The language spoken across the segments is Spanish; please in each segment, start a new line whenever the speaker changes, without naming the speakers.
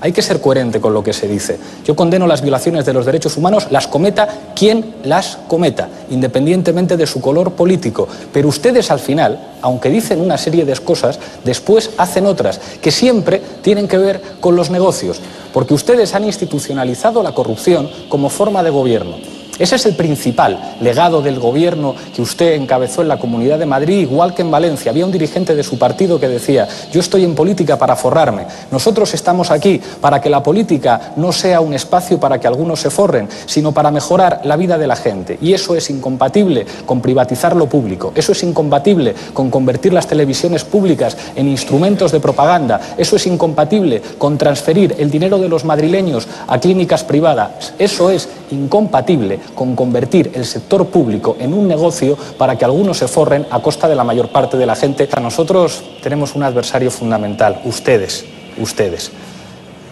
Hay que ser coherente con lo que se dice. Yo condeno las violaciones de los derechos humanos, las cometa quien las cometa, independientemente de su color político. Pero ustedes al final, aunque dicen una serie de cosas, después hacen otras, que siempre tienen que ver con los negocios, porque ustedes han institucionalizado la corrupción como forma de gobierno. Ese es el principal legado del gobierno que usted encabezó en la Comunidad de Madrid, igual que en Valencia. Había un dirigente de su partido que decía: yo estoy en política para forrarme. Nosotros estamos aquí para que la política no sea un espacio para que algunos se forren, sino para mejorar la vida de la gente. Y eso es incompatible con privatizar lo público. Eso es incompatible con convertir las televisiones públicas en instrumentos de propaganda. Eso es incompatible con transferir el dinero de los madrileños a clínicas privadas. Eso es incompatible con convertir el sector público en un negocio para que algunos se forren a costa de la mayor parte de la gente. Nosotros tenemos un adversario fundamental, ustedes.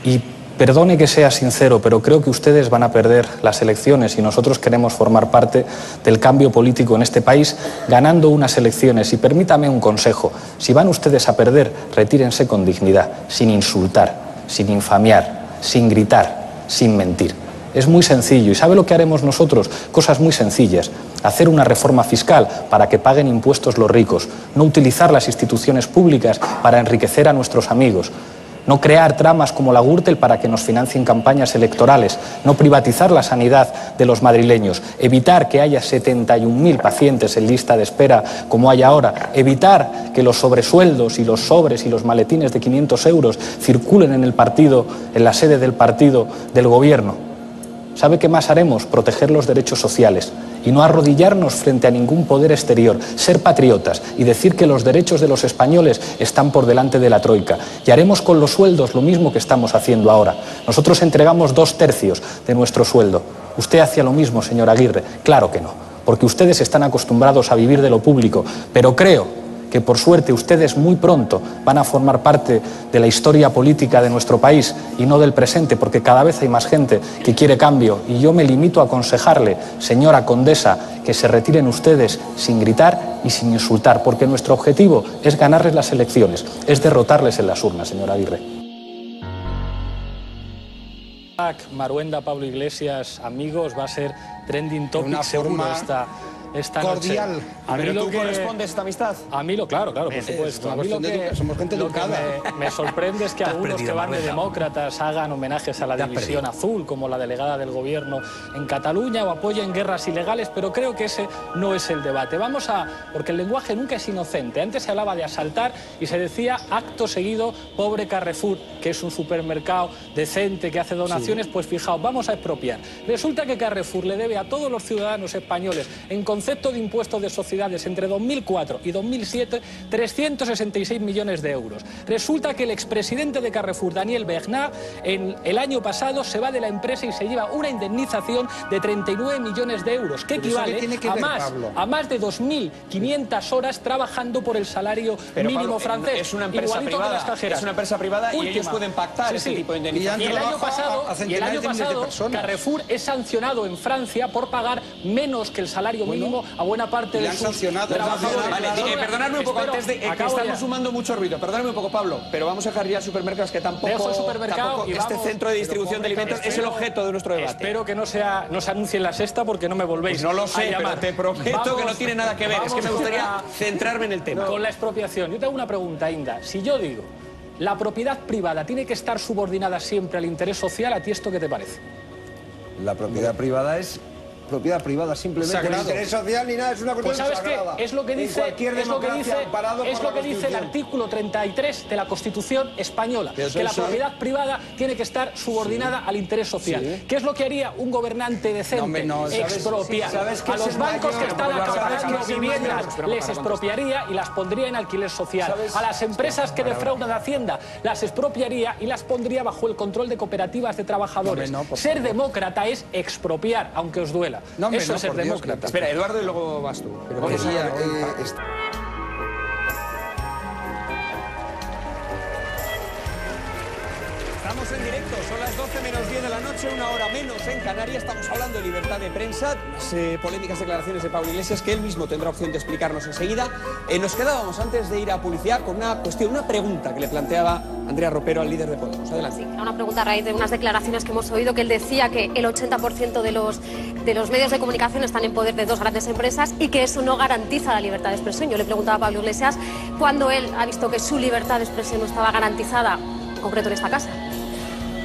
Y perdone que sea sincero, pero creo que ustedes van a perder las elecciones y nosotros queremos formar parte del cambio político en este país ganando unas elecciones. Y permítame un consejo: si van ustedes a perder, retírense con dignidad, sin insultar, sin infamiar, sin gritar, sin mentir. Es muy sencillo. ¿Y sabe lo que haremos nosotros? Cosas muy sencillas. Hacer una reforma fiscal para que paguen impuestos los ricos. No utilizar las instituciones públicas para enriquecer a nuestros amigos. No crear tramas como la Gürtel para que nos financien campañas electorales. No privatizar la sanidad de los madrileños. Evitar que haya 71.000 pacientes en lista de espera como hay ahora. Evitar que los sobresueldos y los sobres y los maletines de 500 euros circulen en el partido, en la sede del partido del gobierno. ¿Sabe qué más haremos? Proteger los derechos sociales y no arrodillarnos frente a ningún poder exterior, ser patriotas y decir que los derechos de los españoles están por delante de la troika. Y haremos con los sueldos lo mismo que estamos haciendo ahora. Nosotros entregamos 2/3 de nuestro sueldo. ¿Usted hacía lo mismo, señor Aguirre? Claro que no, porque ustedes están acostumbrados a vivir de lo público, pero creo que por suerte ustedes muy pronto van a formar parte de la historia política de nuestro país y no del presente, porque cada vez hay más gente que quiere cambio. Y yo me limito a aconsejarle, señora condesa, que se retiren ustedes sin gritar y sin insultar, porque nuestro objetivo es ganarles las elecciones, es derrotarles en las urnas, señora Aguirre. Maruenda, Pablo Iglesias, amigos, va a ser trending topic seguro esta
cordial.
Noche.
¿Pero tú correspondes esta amistad?
A mí claro, por supuesto. A mí
somos gente educada.
Me sorprende es que algunos que van de demócratas hagan homenajes a la división azul, como la delegada del gobierno en Cataluña, o apoyen guerras ilegales, pero creo que ese no es el debate. Porque el lenguaje nunca es inocente. Antes se hablaba de asaltar y se decía acto seguido, pobre Carrefour, que es un supermercado decente que hace donaciones, pues fijaos, vamos a expropiar. Resulta que Carrefour le debe a todos los ciudadanos españoles, en concepto de impuestos de sociedades, entre 2004 y 2007, 366 millones de euros. Resulta que el expresidente de Carrefour, Daniel Bernard, el año pasado se va de la empresa y se lleva una indemnización de 39 millones de euros, que equivale a más de 2.500 horas trabajando por el salario mínimo francés.
Es una empresa privada, y ellos pueden pactar ese tipo de indemnización.
Y el año pasado Carrefour es sancionado en Francia por pagar menos que el salario mínimo a buena parte de sus trabajadores.
Vale, perdonadme un poco, antes de que estamos sumando mucho ruido, perdonadme un poco, Pablo, pero vamos a dejar ya supermercados, que tampoco este centro de distribución de alimentos es el objeto de nuestro debate.
Espero que no se anuncie en La Sexta, porque no me volvéis
no lo sé, pero te prometo que no tiene nada que ver. Es que me gustaría centrarme en el tema.
Con la expropiación. Yo tengo una pregunta, Inda. Si yo digo, la propiedad privada tiene que estar subordinada siempre al interés social, ¿a ti esto qué te parece?
La propiedad privada es propiedad privada, simplemente
no interés social ni nada, es una cuestión sagrada.
Es lo que dice el artículo 33 de la Constitución española, que la propiedad privada tiene que estar subordinada al interés social. ¿Qué es lo que haría un gobernante decente? Expropiar. A los bancos que están acabando viviendas les expropiaría y las pondría en alquiler social. A las empresas que defraudan a Hacienda las expropiaría y las pondría bajo el control de cooperativas de trabajadores. Ser demócrata es expropiar, aunque os duela. Eso es ser demócrata.
Espera, Eduardo, y luego vas tú.
Estamos
Estamos en directo, son las 12 menos 10 de la noche, una hora menos en Canarias. Estamos hablando de libertad de prensa, las polémicas declaraciones de Pablo Iglesias, que él mismo tendrá opción de explicarnos enseguida. Nos quedábamos antes de ir a publicidad con una cuestión, una pregunta que le planteaba Andrea Ropero al líder de Podemos. Adelante.
Sí, una pregunta a raíz de unas declaraciones que hemos oído, que él decía que el 80% de los medios de comunicación están en poder de dos grandes empresas y que eso no garantiza la libertad de expresión. Yo le preguntaba a Pablo Iglesias cuándo él ha visto que su libertad de expresión no estaba garantizada, en concreto en esta casa.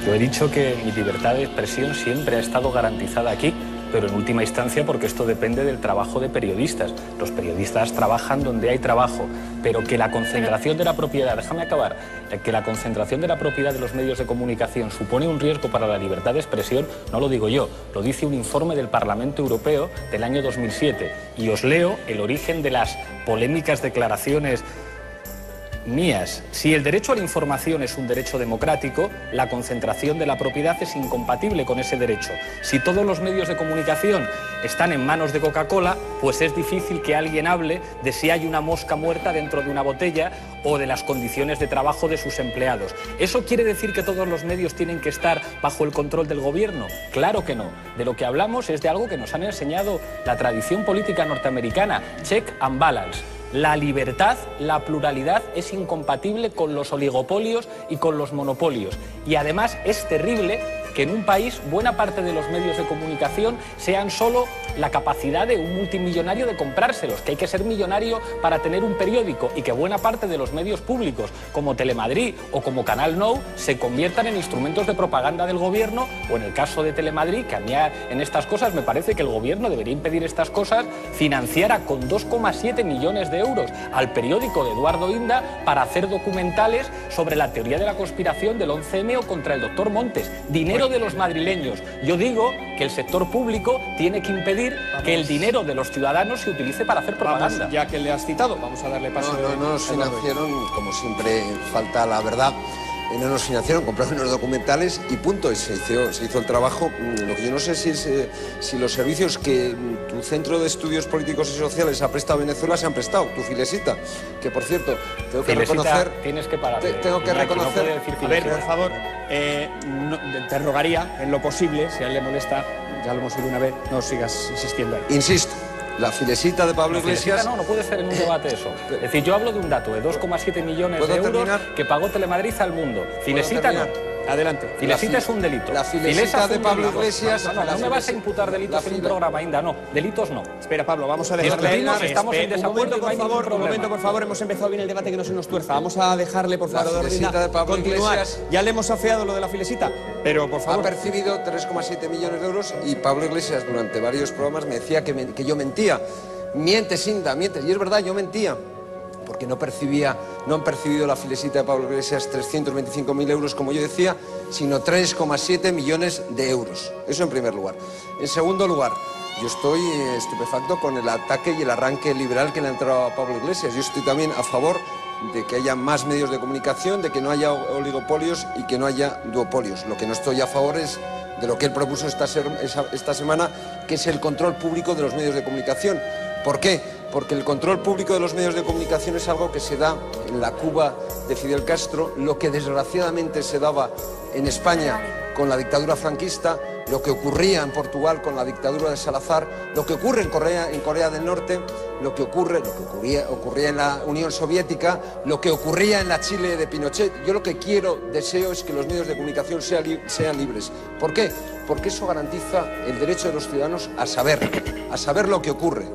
Yo he dicho que mi libertad de expresión siempre ha estado garantizada aquí, pero en última instancia porque esto depende del trabajo de periodistas. Los periodistas trabajan donde hay trabajo, pero que la concentración de la propiedad, déjame acabar, que la concentración de la propiedad de los medios de comunicación supone un riesgo para la libertad de expresión, no lo digo yo, lo dice un informe del Parlamento Europeo del año 2007. Y os leo el origen de las polémicas declaraciones mías. Si el derecho a la información es un derecho democrático, la concentración de la propiedad es incompatible con ese derecho. Si todos los medios de comunicación están en manos de Coca-Cola, pues es difícil que alguien hable de si hay una mosca muerta dentro de una botella o de las condiciones de trabajo de sus empleados. ¿Eso quiere decir que todos los medios tienen que estar bajo el control del gobierno? Claro que no. De lo que hablamos es de algo que nos han enseñado la tradición política norteamericana, check and balance. La libertad, la pluralidad es incompatible con los oligopolios y con los monopolios. Y además es terrible que en un país buena parte de los medios de comunicación sean solo la capacidad de un multimillonario de comprárselos, que hay que ser millonario para tener un periódico, y que buena parte de los medios públicos como Telemadrid o como Canal Nou se conviertan en instrumentos de propaganda del gobierno, o en el caso de Telemadrid, que a mí en estas cosas me parece que el gobierno debería impedir estas cosas, financiara con 2,7 millones de euros al periódico de Eduardo Inda para hacer documentales sobre la teoría de la conspiración del 11M o contra el doctor Montes. Dinero de los madrileños. Yo digo que el sector público tiene que impedir que el dinero de los ciudadanos se utilice para hacer propaganda.
Vamos, ya que le has citado, vamos a darle paso.
No nos financiaron, como siempre falta la verdad, no nos financiaron, compraron unos documentales y punto, y se hizo el trabajo. Lo que yo no sé si los servicios que tu Centro de Estudios Políticos y Sociales ha prestado a Venezuela se han prestado, tu Filesita, que por cierto, tengo que reconocer...
Tienes que parar.
Tengo que reconocer...
No decir
a ver, por favor, te rogaría, en lo posible, si a él le molesta, ya lo hemos oído una vez, no sigas insistiendo ahí.
Insisto. La Filesita de Pablo Iglesias...
No puede ser en un debate eso. Es decir, yo hablo de un dato de 2,7 millones de euros que pagó Telemadrid al mundo. Filesita no.
Adelante.
Filesita es un delito.
La Filesita de Pablo Iglesias...
No me vas a imputar delitos en un programa, Inda, no. Delitos no.
Espera, Pablo, vamos a dejarle...
Estamos en desacuerdo,
un momento, por favor, hemos empezado bien el debate, que no se nos tuerza. Vamos a dejarle, por favor,
de Pablo Iglesias...
Ya le hemos afeado lo de la Filesita, pero por favor...
Ha percibido 3,7 millones de euros y Pablo Iglesias durante varios programas me decía que yo mentía. Mientes, Inda, mientes. Y es verdad, yo mentía. Porque no han percibido la Filesita de Pablo Iglesias 325.000 euros, como yo decía, sino 3,7 millones de euros. Eso en primer lugar. En segundo lugar, yo estoy estupefacto con el ataque y el arranque liberal que le ha entrado a Pablo Iglesias. Yo estoy también a favor de que haya más medios de comunicación, de que no haya oligopolios y que no haya duopolios. Lo que no estoy a favor es de lo que él propuso esta semana, que es el control público de los medios de comunicación. ¿Por qué? Porque el control público de los medios de comunicación es algo que se da en la Cuba de Fidel Castro, lo que desgraciadamente se daba en España con la dictadura franquista, lo que ocurría en Portugal con la dictadura de Salazar, lo que ocurre en Corea del Norte, lo que ocurría en la Unión Soviética, lo que ocurría en la Chile de Pinochet. Yo lo que deseo es que los medios de comunicación sean libres. ¿Por qué? Porque eso garantiza el derecho de los ciudadanos a saber lo que ocurre.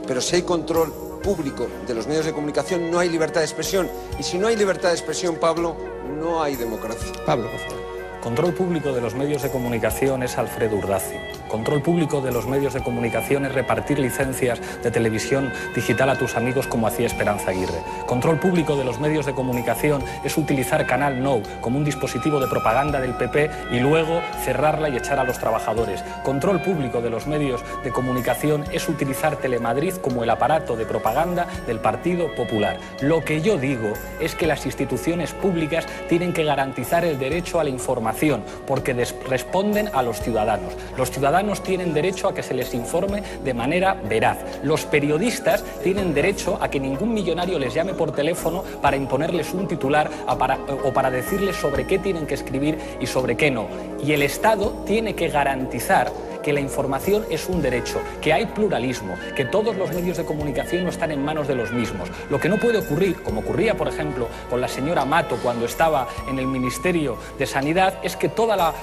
Pero si hay control público de los medios de comunicación, no hay libertad de expresión. Y si no hay libertad de expresión, Pablo, no hay democracia.
Pablo, por favor.
Control público de los medios de comunicación es Alfredo Urdaci. Control público de los medios de comunicación es repartir licencias de televisión digital a tus amigos, como hacía Esperanza Aguirre. Control público de los medios de comunicación es utilizar Canal Nou como un dispositivo de propaganda del PP y luego cerrarla y echar a los trabajadores. Control público de los medios de comunicación es utilizar Telemadrid como el aparato de propaganda del Partido Popular. Lo que yo digo es que las instituciones públicas tienen que garantizar el derecho a la información, porque responden a los ciudadanos. Los ciudadanos ciudadanos tienen derecho a que se les informe de manera veraz. Los periodistas tienen derecho a que ningún millonario les llame por teléfono para imponerles un titular o para decirles sobre qué tienen que escribir y sobre qué no. Y el Estado tiene que garantizar que la información es un derecho, que hay pluralismo, que todos los medios de comunicación no están en manos de los mismos. Lo que no puede ocurrir, como ocurría, por ejemplo, con la señora Mato cuando estaba en el Ministerio de Sanidad, es que toda la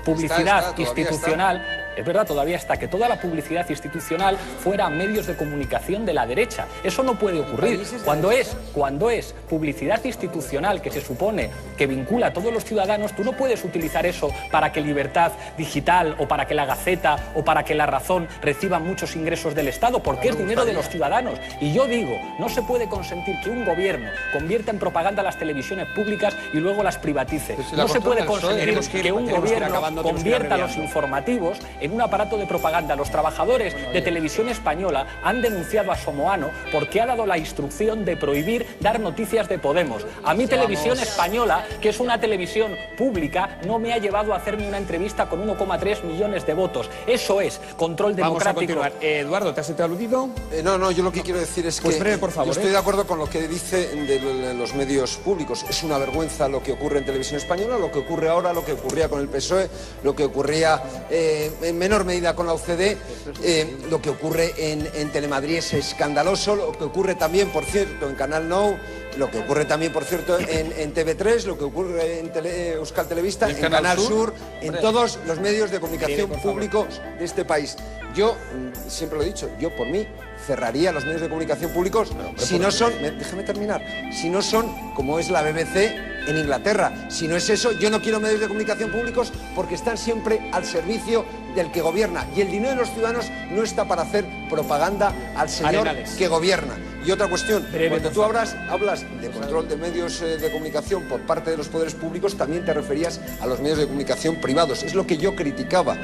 publicidad institucional... Es verdad, todavía está, que toda la publicidad institucional fuera a medios de comunicación de la derecha. Eso no puede ocurrir. Cuando es publicidad institucional que se supone que vincula a todos los ciudadanos, tú no puedes utilizar eso para que Libertad Digital o para que La Gaceta o para que La Razón reciban muchos ingresos del Estado, porque es dinero de los ciudadanos. Y yo digo, no se puede consentir que un gobierno convierta en propaganda las televisiones públicas y luego las privatice. No se puede consentir que un gobierno convierta los informativos en un aparato de propaganda. Los trabajadores de Televisión Española han denunciado a Somoano porque ha dado la instrucción de prohibir dar noticias de Podemos. A mí Televisión Española, que es una televisión pública, no me ha llevado a hacerme una entrevista con 1,3 millones de votos. Eso es control democrático.
Vamos a continuar. Eduardo, ¿te has aludido?
No, yo lo que quiero decir es que
breve, por favor,
yo estoy de acuerdo con lo que dice de los medios públicos. Es una vergüenza lo que ocurre en Televisión Española, lo que ocurre ahora, lo que ocurría con el PSOE, lo que ocurría en menor medida con la UCD, lo que ocurre en Telemadrid es escandaloso, lo que ocurre también, por cierto, en Canal Nou, lo que ocurre también, por cierto, en TV3, lo que ocurre en Euskal Telebista, en Canal Sur, en todos los medios de comunicación públicos de este país. Yo, siempre lo he dicho, yo por mí cerraría los medios de comunicación públicos si no son, déjame terminar, si no son como es la BBC en Inglaterra. Si no es eso, yo no quiero medios de comunicación públicos porque están siempre al servicio del que gobierna. Y el dinero de los ciudadanos no está para hacer propaganda al señor que gobierna. Y otra cuestión, cuando tú hablas de control de medios de comunicación por parte de los poderes públicos, también te referías a los medios de comunicación privados. Es lo que yo criticaba.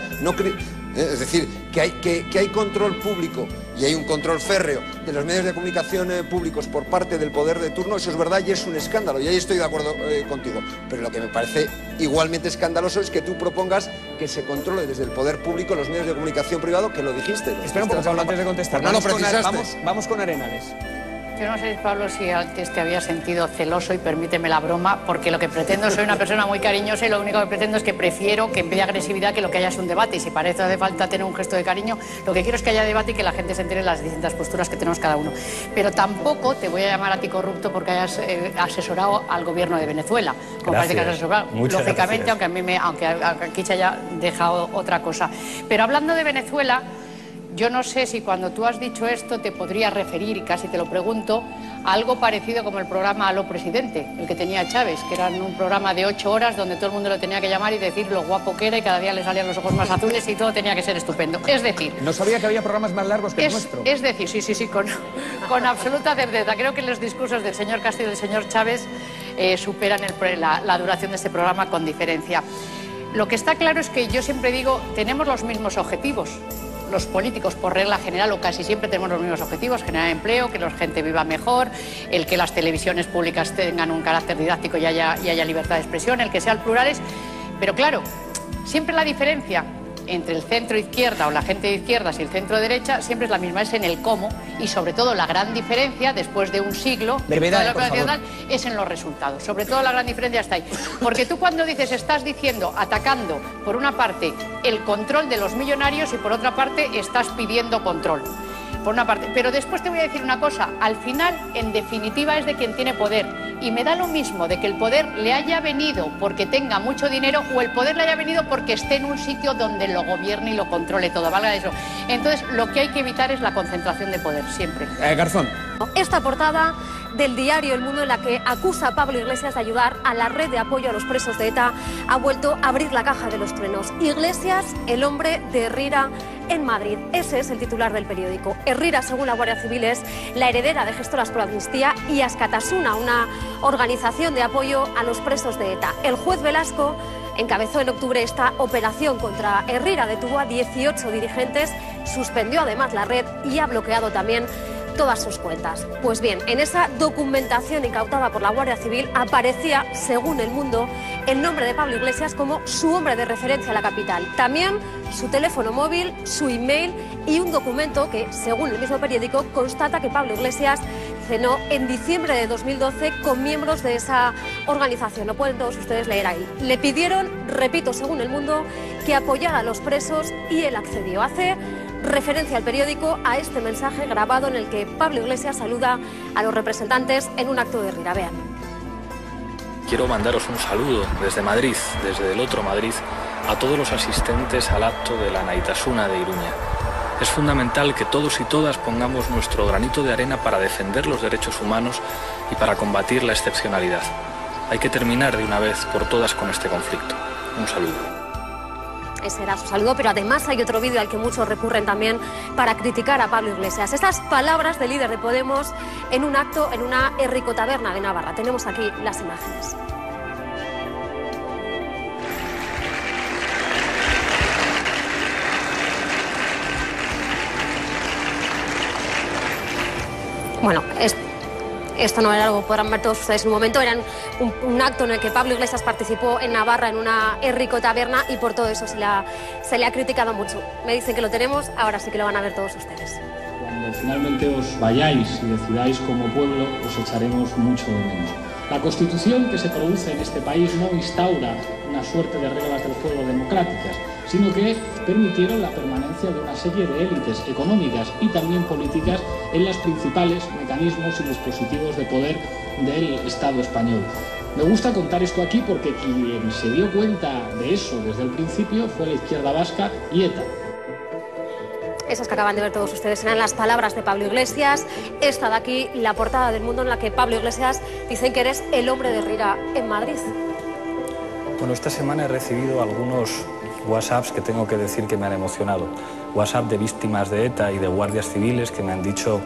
Es decir, que hay control público y hay un control férreo de los medios de comunicación públicos por parte del poder de turno. Eso es verdad y es un escándalo. Y ahí estoy de acuerdo contigo. Pero lo que me parece igualmente escandaloso es que tú propongas que se controle desde el poder público los medios de comunicación privado, que lo dijiste.
Espera un poco, Pablo, antes de contestar.
No lo precisaste.
Vamos con Arenales.
Yo no sé, Pablo, si antes te había sentido celoso, y permíteme la broma, porque lo que pretendo, soy una persona muy cariñosa y lo único que pretendo es que prefiero que en vez de agresividad que lo que haya es un debate. Y si para eso hace falta tener un gesto de cariño, lo que quiero es que haya debate y que la gente se entere de las distintas posturas que tenemos cada uno. Pero tampoco te voy a llamar a ti corrupto porque hayas asesorado al gobierno de Venezuela. Como parece que has asesorado. Lógicamente, aunque aquí se haya dejado otra cosa. Pero hablando de Venezuela, yo no sé si cuando tú has dicho esto te podría referir, y casi te lo pregunto, a algo parecido como el programa Aló Presidente, el que tenía Chávez, que era un programa de 8 horas donde todo el mundo lo tenía que llamar y decir lo guapo que era y cada día le salían los ojos más azules y todo tenía que ser estupendo. Es decir...
No sabía que había programas más largos que el nuestro.
Es decir, sí, con absoluta certeza. Creo que los discursos del señor Castillo y del señor Chávez superan la duración de este programa con diferencia. Lo que está claro es que yo siempre digo, tenemos los mismos objetivos. Los políticos, por regla general, o casi siempre tenemos los mismos objetivos: generar empleo, que la gente viva mejor, el que las televisiones públicas tengan un carácter didáctico y haya libertad de expresión, el que sean plurales. Pero claro, siempre la diferencia entre el centro izquierda o la gente de izquierdas y el centro derecha siempre es la misma, es en el cómo, y sobre todo la gran diferencia después de un siglo es en los resultados. Sobre todo la gran diferencia está ahí, porque tú cuando dices, estás diciendo, atacando por una parte el control de los millonarios y por otra parte estás pidiendo control. Por una parte, pero después te voy a decir una cosa, al final, en definitiva, es de quien tiene poder, y me da lo mismo de que el poder le haya venido porque tenga mucho dinero o el poder le haya venido porque esté en un sitio donde lo gobierne y lo controle todo, valga eso. Entonces, lo que hay que evitar es la concentración de poder, siempre.
Garzón.
Esta portada del diario El Mundo, en la que acusa a Pablo Iglesias de ayudar a la red de apoyo a los presos de ETA, ha vuelto a abrir la caja de los truenos. Iglesias, el hombre de Herrira en Madrid. Ese es el titular del periódico. Herrira, según la Guardia Civil, es la heredera de Gestoras por Amnistía y Askatasuna, una organización de apoyo a los presos de ETA. El juez Velasco encabezó en octubre esta operación contra Herrira, detuvo a 18 dirigentes, suspendió además la red y ha bloqueado también todas sus cuentas. Pues bien, en esa documentación incautada por la Guardia Civil aparecía, según El Mundo, el nombre de Pablo Iglesias como su hombre de referencia a la capital. También su teléfono móvil, su email y un documento que, según el mismo periódico, constata que Pablo Iglesias cenó en diciembre de 2012 con miembros de esa organización. Lo pueden todos ustedes leer ahí. Le pidieron, repito, según El Mundo, que apoyara a los presos y él accedió. Hace referencia al periódico a este mensaje grabado en el que Pablo Iglesias saluda a los representantes en un acto de Rira. Vean.
Quiero mandaros un saludo desde Madrid, desde el otro Madrid, a todos los asistentes al acto de la Naitasuna de Iruña. Es fundamental que todos y todas pongamos nuestro granito de arena para defender los derechos humanos y para combatir la excepcionalidad. Hay que terminar de una vez por todas con este conflicto. Un saludo.
Ese era su saludo, pero además hay otro vídeo al que muchos recurren también para criticar a Pablo Iglesias. Estas palabras del líder de Podemos en un acto en una Herrico-taberna de Navarra. Tenemos aquí las imágenes. Bueno, esto no era algo que podrán ver todos ustedes en un momento, era un acto en el que Pablo Iglesias participó en Navarra en una Herrico-taberna y por todo eso se le ha criticado mucho. Me dicen que lo tenemos, ahora sí que lo van a ver todos ustedes.
Cuando finalmente os vayáis y decidáis como pueblo, os echaremos mucho de menos. La Constitución que se produce en este país no instaura una suerte de reglas del juego democráticas, sino que permitieron la permanencia de una serie de élites económicas y también políticas en los principales mecanismos y dispositivos de poder del Estado español. Me gusta contar esto aquí porque quien se dio cuenta de eso desde el principio fue la izquierda vasca y ETA.
Esas que acaban de ver todos ustedes eran las palabras de Pablo Iglesias. Esta de aquí, la portada del Mundo en la que Pablo Iglesias dicen que eres el hombre de Rira en Madrid.
Bueno, esta semana he recibido algunos WhatsApps que tengo que decir que me han emocionado. WhatsApp de víctimas de ETA y de guardias civiles que me han dicho: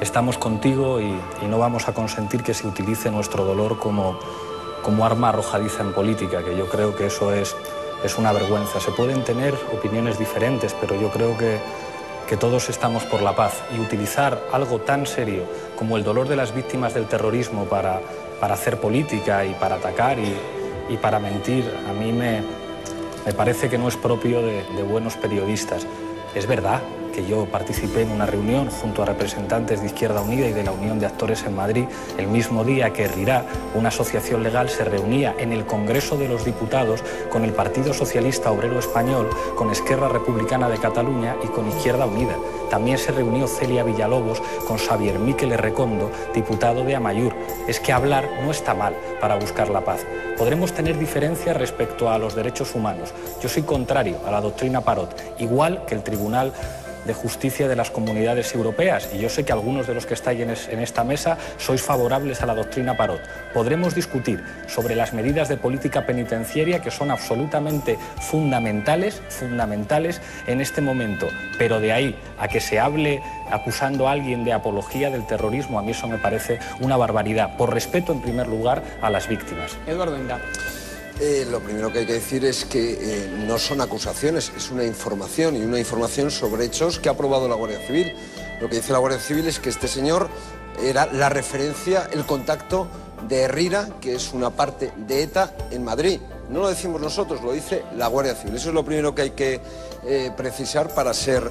estamos contigo y no vamos a consentir que se utilice nuestro dolor como arma arrojadiza en política, que yo creo que eso es una vergüenza. Se pueden tener opiniones diferentes, pero yo creo que todos estamos por la paz, y utilizar algo tan serio como el dolor de las víctimas del terrorismo para hacer política y para atacar y para mentir, a mí me parece que no es propio de buenos periodistas. Es verdad que yo participé en una reunión junto a representantes de Izquierda Unida y de la Unión de Actores en Madrid el mismo día que RIRA, una asociación legal, se reunía en el Congreso de los Diputados con el Partido Socialista Obrero Español, con Esquerra Republicana de Cataluña y con Izquierda Unida. También se reunió Celia Villalobos con Xavier Miquel Errekondo, diputado de Amaiur. Es que hablar no está mal para buscar la paz. Podremos tener diferencias respecto a los derechos humanos. Yo soy contrario a la doctrina Parot, igual que el Tribunal de Justicia de las Comunidades Europeas, y yo sé que algunos de los que estáis en esta mesa sois favorables a la doctrina Parot. Podremos discutir sobre las medidas de política penitenciaria que son absolutamente fundamentales en este momento, pero de ahí a que se hable acusando a alguien de apología del terrorismo, a mí eso me parece una barbaridad, por respeto en primer lugar a las víctimas.
Eduardo Enda.
Lo primero que hay que decir es que no son acusaciones, es una información, y una información sobre hechos que ha aprobado la Guardia Civil. Lo que dice la Guardia Civil es que este señor era la referencia, el contacto de RIRA, que es una parte de ETA en Madrid. No lo decimos nosotros, lo dice la Guardia Civil. Eso es lo primero que hay que precisar para ser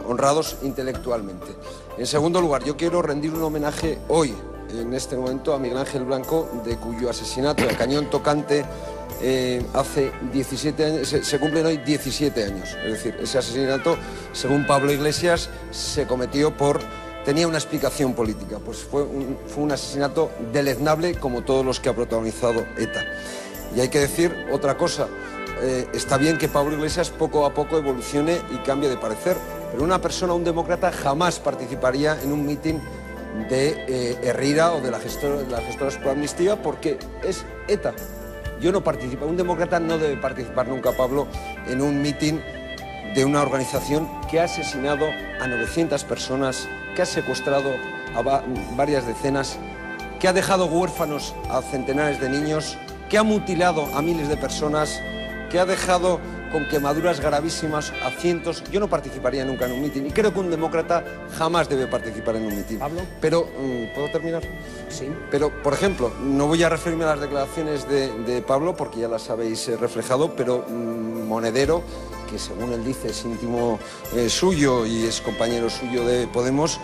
honrados intelectualmente. En segundo lugar, yo quiero rendir un homenaje hoy, en este momento, a Miguel Ángel Blanco, de cuyo asesinato a cañón tocante hace 17 años, se cumplen hoy 17 años. Es decir, ese asesinato, según Pablo Iglesias, se cometió tenía una explicación política. Pues fue un asesinato deleznable, como todos los que ha protagonizado ETA. Y hay que decir otra cosa. Está bien que Pablo Iglesias poco a poco evolucione y cambie de parecer, pero una persona, un demócrata, jamás participaría en un mitin de RIRA o de las gestoras por amnistía, porque es ETA. Yo no participo, un demócrata no debe participar nunca, Pablo, en un mitin de una organización que ha asesinado a 900 personas, que ha secuestrado a varias decenas, que ha dejado huérfanos a centenares de niños, que ha mutilado a miles de personas, que ha dejado con quemaduras gravísimas a cientos. Yo no participaría nunca en un mitin y creo que un demócrata jamás debe participar en un mitin.
¿Pablo?
Pero, ¿puedo terminar?
Sí.
Pero, por ejemplo, no voy a referirme a las declaraciones de Pablo porque ya las habéis reflejado, pero Monedero, que según él dice es íntimo suyo y es compañero suyo de Podemos,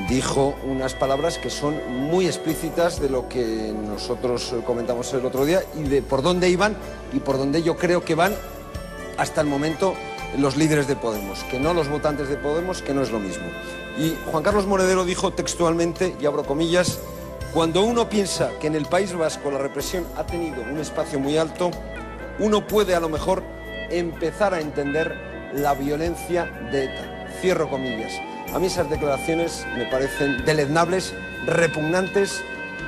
dijo unas palabras que son muy explícitas de lo que nosotros comentamos el otro día y de por dónde iban y por dónde yo creo que van hasta el momento los líderes de Podemos, que no los votantes de Podemos, que no es lo mismo. Y Juan Carlos Monedero dijo textualmente, y abro comillas, cuando uno piensa que en el País Vasco la represión ha tenido un espacio muy alto, uno puede a lo mejor empezar a entender la violencia de ETA. Cierro comillas. A mí esas declaraciones me parecen deleznables, repugnantes.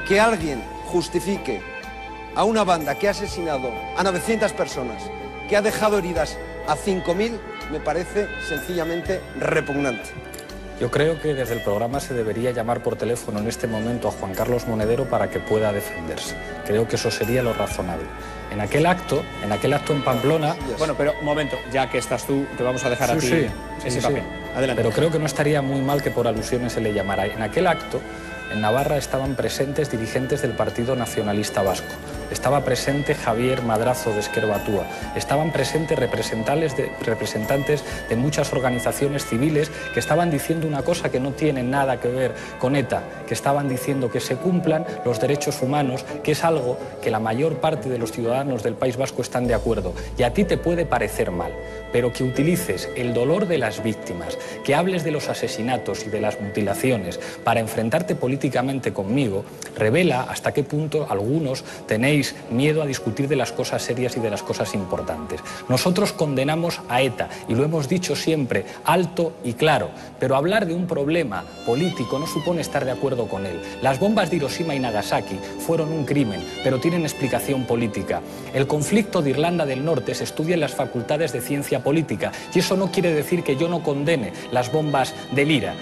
Que alguien justifique a una banda que ha asesinado a 900 personas, que ha dejado heridas a 5.000, me parece sencillamente repugnante.
Yo creo que desde el programa se debería llamar por teléfono en este momento a Juan Carlos Monedero para que pueda defenderse. Creo que eso sería lo razonable. En aquel acto en Pamplona...
Bueno, pero un momento, ya que estás tú, te vamos a dejar a ti ese papel. Adelante.
Pero creo que no estaría muy mal que por alusiones se le llamara. En aquel acto, en Navarra estaban presentes dirigentes del Partido Nacionalista Vasco. Estaba presente Javier Madrazo de Ezker Batua. Estaban presentes representantes de muchas organizaciones civiles que estaban diciendo una cosa que no tiene nada que ver con ETA, que estaban diciendo que se cumplan los derechos humanos, que es algo que la mayor parte de los ciudadanos del País Vasco están de acuerdo. Y a ti te puede parecer mal, pero que utilices el dolor de las víctimas, que hables de los asesinatos y de las mutilaciones para enfrentarte políticamente conmigo, revela hasta qué punto algunos tenéis miedo a discutir de las cosas serias y de las cosas importantes. Nosotros condenamos a ETA y lo hemos dicho siempre alto y claro, pero hablar de un problema político no supone estar de acuerdo con él. Las bombas de Hiroshima y Nagasaki fueron un crimen, pero tienen explicación política. El conflicto de Irlanda del Norte se estudia en las facultades de ciencia política y eso no quiere decir que yo no condene las bombas del IRA.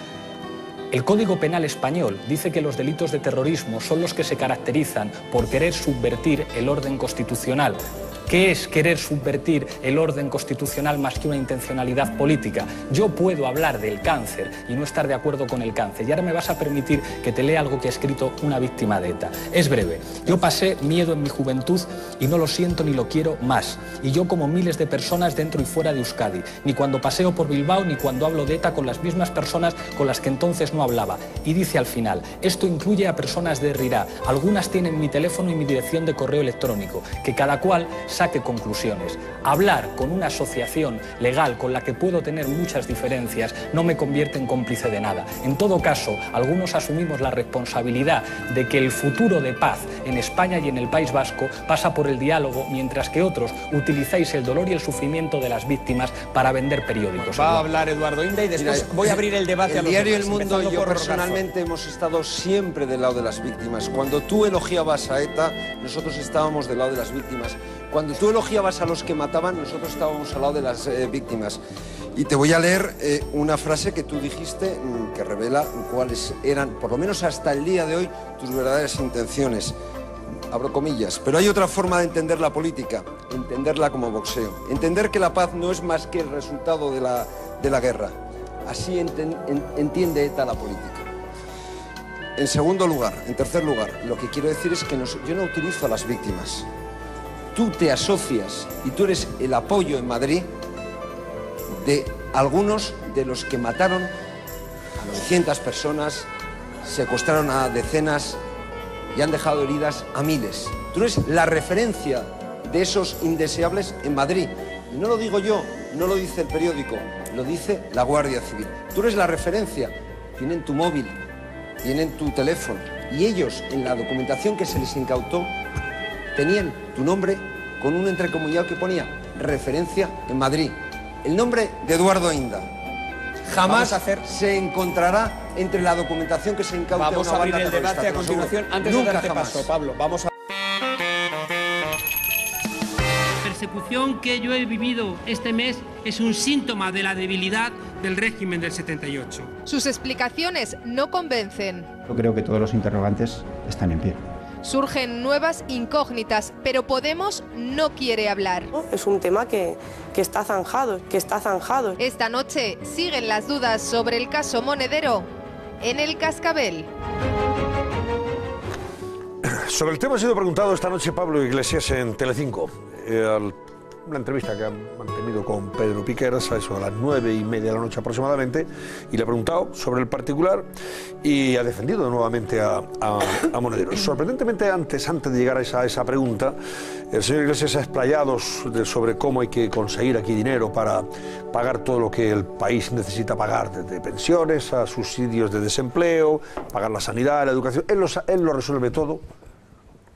El Código Penal español dice que los delitos de terrorismo son los que se caracterizan por querer subvertir el orden constitucional. ¿Qué es querer subvertir el orden constitucional más que una intencionalidad política? Yo puedo hablar del cáncer y no estar de acuerdo con el cáncer. Y ahora me vas a permitir que te lea algo que ha escrito una víctima de ETA. Es breve. Yo pasé miedo en mi juventud y no lo siento ni lo quiero más. Y yo como miles de personas dentro y fuera de Euskadi. Ni cuando paseo por Bilbao ni cuando hablo de ETA con las mismas personas con las que entonces no hablaba. Y dice al final, esto incluye a personas de Rirá. Algunas tienen mi teléfono y mi dirección de correo electrónico. Que cada cual saque conclusiones. Hablar con una asociación legal con la que puedo tener muchas diferencias no me convierte en cómplice de nada. En todo caso, algunos asumimos la responsabilidad de que el futuro de paz en España y en el País Vasco pasa por el diálogo, mientras que otros utilizáis el dolor y el sufrimiento de las víctimas para vender periódicos.
Va a hablar Eduardo Inda y después voy a abrir el debate a los
diario
demás,
El Mundo y yo personalmente hemos estado siempre del lado de las víctimas. Cuando tú elogiabas a ETA, nosotros estábamos del lado de las víctimas. Cuando tú elogiabas a los que mataban, nosotros estábamos al lado de las víctimas. Y te voy a leer una frase que tú dijiste que revela cuáles eran, por lo menos hasta el día de hoy, tus verdaderas intenciones. Abro comillas. Pero hay otra forma de entender la política, entenderla como boxeo. Entender que la paz no es más que el resultado de la guerra. Así entiende ETA la política. En tercer lugar, lo que quiero decir es que yo no utilizo a las víctimas. Tú te asocias y tú eres el apoyo en Madrid de algunos de los que mataron a 900 personas, secuestraron a decenas y han dejado heridas a miles. Tú eres la referencia de esos indeseables en Madrid. Y no lo digo yo, no lo dice el periódico, lo dice la Guardia Civil. Tú eres la referencia. Tienen tu móvil, tienen tu teléfono. Y ellos, en la documentación que se les incautó, tenían tu nombre con un entrecomillado que ponía referencia en Madrid. El nombre de Eduardo Inda jamás se encontrará entre la documentación que se incauta.
Vamos a abrir el debate a continuación. Antes de darte paso, Pablo, vamos a...
La persecución que yo he vivido este mes es un síntoma de la debilidad del régimen del 78.
Sus explicaciones no convencen.
Yo creo que todos los interrogantes están en pie.
Surgen nuevas incógnitas, pero Podemos no quiere hablar.
Es un tema que está zanjado,
Esta noche siguen las dudas sobre el caso Monedero en El Cascabel.
Sobre el tema ha sido preguntado esta noche Pablo Iglesias en Telecinco. Una entrevista que han mantenido con Pedro Piqueras a eso de las 9:30 de la noche aproximadamente, y le ha preguntado sobre el particular y ha defendido nuevamente a Monedero. Sorprendentemente, antes de llegar a esa pregunta, el señor Iglesias ha explayado sobre cómo hay que conseguir aquí dinero para pagar todo lo que el país necesita pagar, desde pensiones a subsidios de desempleo, pagar la sanidad, la educación. Él lo resuelve todo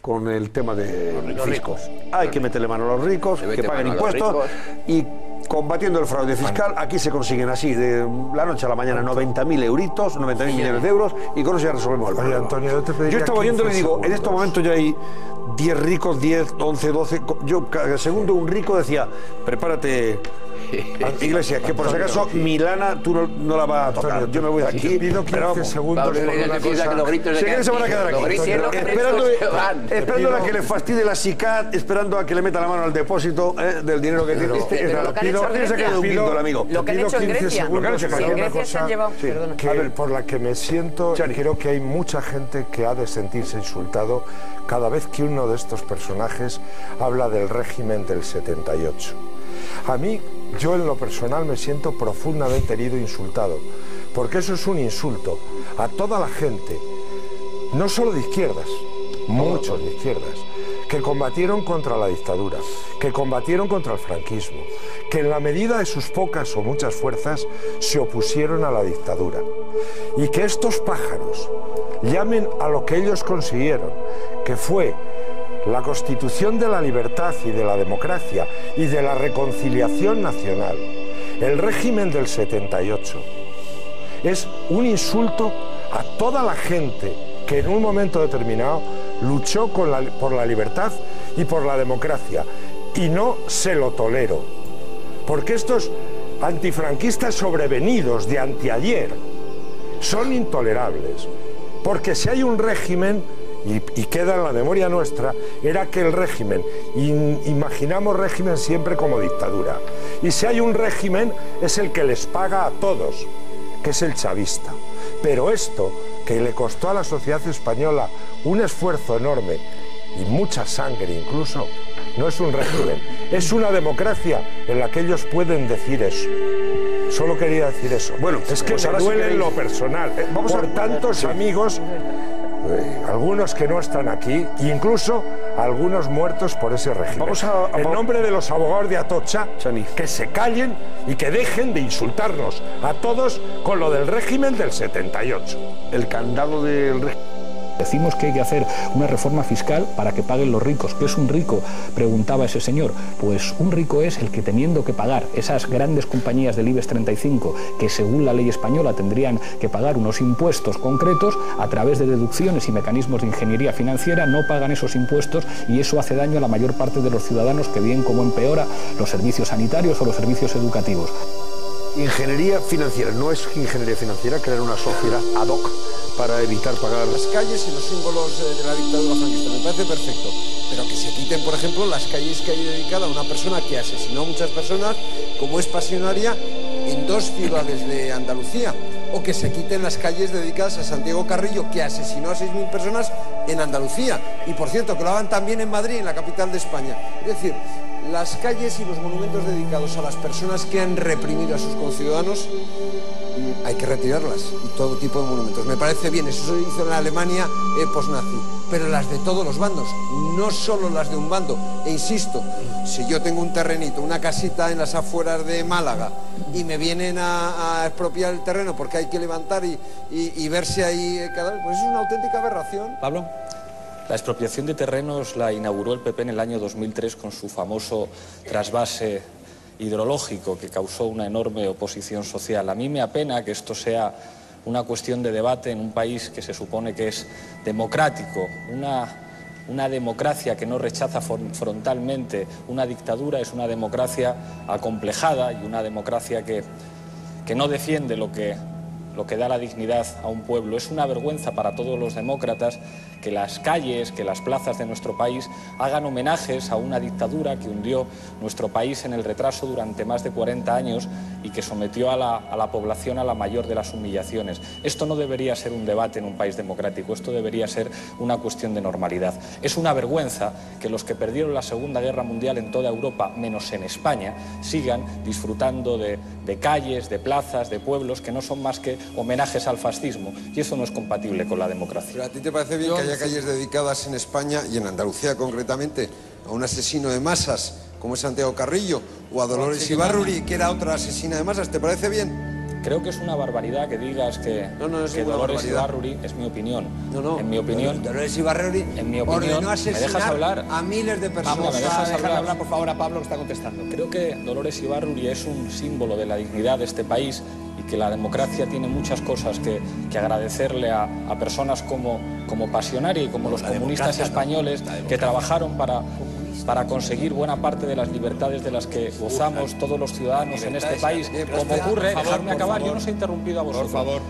con el tema de los ricos. Hay que meterle mano a los ricos, que paguen impuestos, y combatiendo el fraude fiscal, aquí se consiguen así, de la noche a la mañana, 90.000 euritos, 90.000 millones de euros, y con eso ya resolvemos el problema.
Antonio,
yo estaba oyendo y digo, en estos momentos ya hay 10 ricos, 10, 11, 12... Yo, cada segundo un rico decía, prepárate, Iglesias, que por si acaso Milana tú no la vas a tocar. Yo me voy de aquí.
Pido 15 segundos por una cosa.
Si quieren se van a quedar aquí. Esperando a que le fastidie la SICAD, esperando a que le meta la mano al depósito del dinero que tiene.
Lo que han hecho en Grecia.
Lo que han hecho en Grecia. Por la que me siento, creo que hay mucha gente que ha de sentirse insultado cada vez que uno de estos personajes habla del régimen del 78. A mí, yo en lo personal me siento profundamente herido e insultado, porque eso es un insulto a toda la gente, no solo de izquierdas, muchos de izquierdas, que combatieron contra la dictadura, que combatieron contra el franquismo, que en la medida de sus pocas o muchas fuerzas se opusieron a la dictadura. Y que estos pájaros llamen a lo que ellos consiguieron, que fue la constitución de la libertad y de la democracia y de la reconciliación nacional, el régimen del 78, es un insulto a toda la gente que en un momento determinado luchó por la libertad y por la democracia, y no se lo tolero, porque estos antifranquistas sobrevenidos de anteayer son intolerables, porque si hay un régimen, y queda en la memoria nuestra, era que el régimen, imaginamos régimen siempre como dictadura, y si hay un régimen es el que les paga a todos, que es el chavista. Pero esto, que le costó a la sociedad española un esfuerzo enorme y mucha sangre incluso, no es un régimen, es una democracia en la que ellos pueden decir eso. Solo quería decir eso. Bueno, es que me duele en lo personal. Por tantos amigos, algunos que no están aquí, incluso algunos muertos por ese régimen. En nombre de los abogados de Atocha, que se callen y que dejen de insultarnos a todos con lo del régimen del 78.
El candado del régimen.
Decimos que hay que hacer una reforma fiscal para que paguen los ricos. ¿Qué es un rico?, preguntaba ese señor. Pues un rico es el que, teniendo que pagar esas grandes compañías del IBEX 35, que según la ley española tendrían que pagar unos impuestos concretos, a través de deducciones y mecanismos de ingeniería financiera no pagan esos impuestos, y eso hace daño a la mayor parte de los ciudadanos, que bien como empeora los servicios sanitarios o los servicios educativos.
Ingeniería financiera, no es ingeniería financiera crear una sociedad ad hoc para evitar pagar
las calles y los símbolos de la dictadura franquista. Me parece perfecto, pero que se quiten, por ejemplo, las calles que hay dedicadas a una persona que asesinó a muchas personas, como es Pasionaria, en 2 ciudades de Andalucía, o que se quiten las calles dedicadas a Santiago Carrillo, que asesinó a 6.000 personas en Andalucía, y por cierto que lo hagan también en Madrid, en la capital de España. Es decir, las calles y los monumentos dedicados a las personas que han reprimido a sus conciudadanos hay que retirarlas, y todo tipo de monumentos. Me parece bien, eso se hizo en la Alemania post-nazi, pero las de todos los bandos, no solo las de un bando. E insisto, si yo tengo un terrenito, una casita en las afueras de Málaga, y me vienen a expropiar el terreno porque hay que levantar y verse ahí cada vez, pues es una auténtica aberración.
Pablo. La expropiación de terrenos la inauguró el PP en el año 2003 con su famoso trasvase hidrológico, que causó una enorme oposición social. A mí me apena que esto sea una cuestión de debate en un país que se supone que es democrático. Una democracia que no rechaza frontalmente una dictadura es una democracia acomplejada, y una democracia que no defiende lo que lo que da la dignidad a un pueblo. Es una vergüenza para todos los demócratas que las calles, que las plazas de nuestro país hagan homenajes a una dictadura que hundió nuestro país en el retraso durante más de 40 años y que sometió a la población a la mayor de las humillaciones. Esto no debería ser un debate en un país democrático, esto debería ser una cuestión de normalidad. Es una vergüenza que los que perdieron la Segunda Guerra Mundial en toda Europa, menos en España, sigan disfrutando de calles, de plazas, de pueblos que no son más que homenajes al fascismo, y eso no es compatible con la democracia.
¿Pero a ti te parece bien que haya calles dedicadas en España y en Andalucía concretamente a un asesino de masas como es Santiago Carrillo o a Dolores Ibarruri, que era otra asesina de masas? ¿Te parece bien?
Creo que es una barbaridad que digas que Dolores Ibarruri, es mi opinión. En mi opinión,
Dolores Ibarruri ordenó asesinar
¿me dejas hablar?
a miles de personas.
Vamos a dejar hablar, por favor, a Pablo, que está contestando.
Creo que Dolores Ibarruri es un símbolo de la dignidad de este país y que la democracia tiene muchas cosas que agradecerle a personas como Pasionari y como los comunistas españoles que trabajaron para conseguir buena parte de las libertades de las que gozamos todos los ciudadanos en este país. Como ocurre, dejadme acabar, yo no os he interrumpido a vosotros.
Por favor,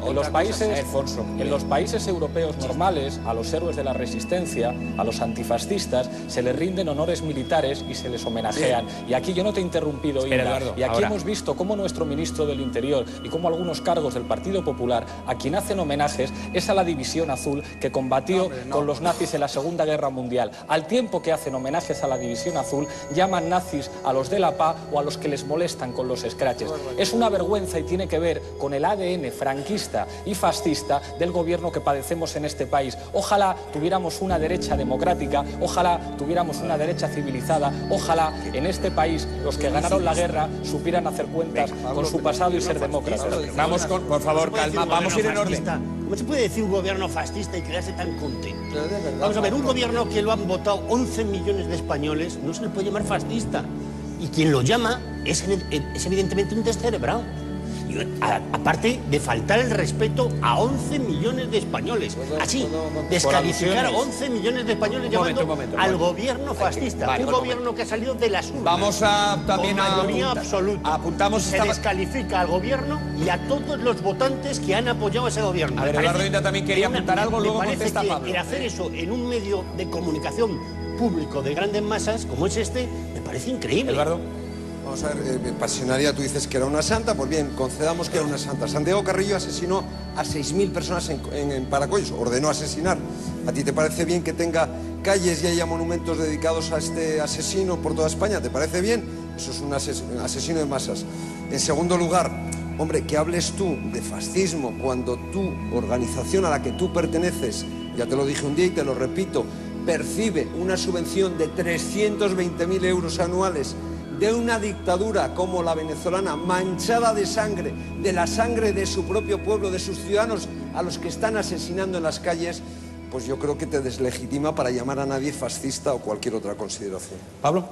en los países europeos normales, a los héroes de la resistencia, a los antifascistas, se les rinden honores militares y se les homenajean. Y aquí yo no te he interrumpido, Inda, y aquí hemos visto cómo nuestro ministro del Interior y cómo algunos cargos del Partido Popular, a quien hacen homenajes, es a la División Azul que combatió con los nazis en la Segunda Guerra Mundial. Al tiempo que hacen homenajes a la División Azul, llaman nazis a los de la PA o a los que les molestan con los scratches. Es una vergüenza y tiene que ver con el ADN franquista y fascista del gobierno que padecemos en este país. Ojalá tuviéramos una derecha democrática, ojalá tuviéramos una derecha civilizada, ojalá en este país los que ganaron la guerra supieran hacer cuentas con su pasado y ser demócratas.
Vamos con, por favor, calma, vamos a ir en orden.
¿Cómo se puede decir un gobierno fascista y quedarse tan contento? Vamos a ver, un gobierno que lo han votado 11 millones de españoles no se le puede llamar fascista. Y quien lo llama es evidentemente un descerebrado. Aparte de faltar el respeto a 11 millones de españoles. Así, descalificar a 11 millones de españoles llamando al gobierno fascista. Un gobierno que ha salido de las urnas.
Vamos a también
con mayoría absoluta.
Apuntamos.
Se descalifica al gobierno y a todos los votantes que han apoyado a ese gobierno.
A ver, Eduardo Inda también quería apuntar algo, luego contesta Pablo.
El hacer eso en un medio de comunicación público de grandes masas, como es este, me parece increíble.
Eduardo.
Vamos a ver, Pasionaria, tú dices que era una santa, pues bien, concedamos que era una santa. Santiago Carrillo asesinó a 6.000 personas en Paracollos, ordenó asesinar. ¿A ti te parece bien que tenga calles y haya monumentos dedicados a este asesino por toda España? ¿Te parece bien? Eso es un asesino de masas. En segundo lugar, hombre, que hables tú de fascismo cuando tu organización a la que tú perteneces, ya te lo dije un día y te lo repito, percibe una subvención de 320.000 euros anuales de una dictadura como la venezolana, manchada de sangre, de la sangre de su propio pueblo, de sus ciudadanos a los que están asesinando en las calles, pues yo creo que te deslegitima para llamar a nadie fascista o cualquier otra consideración.
Pablo.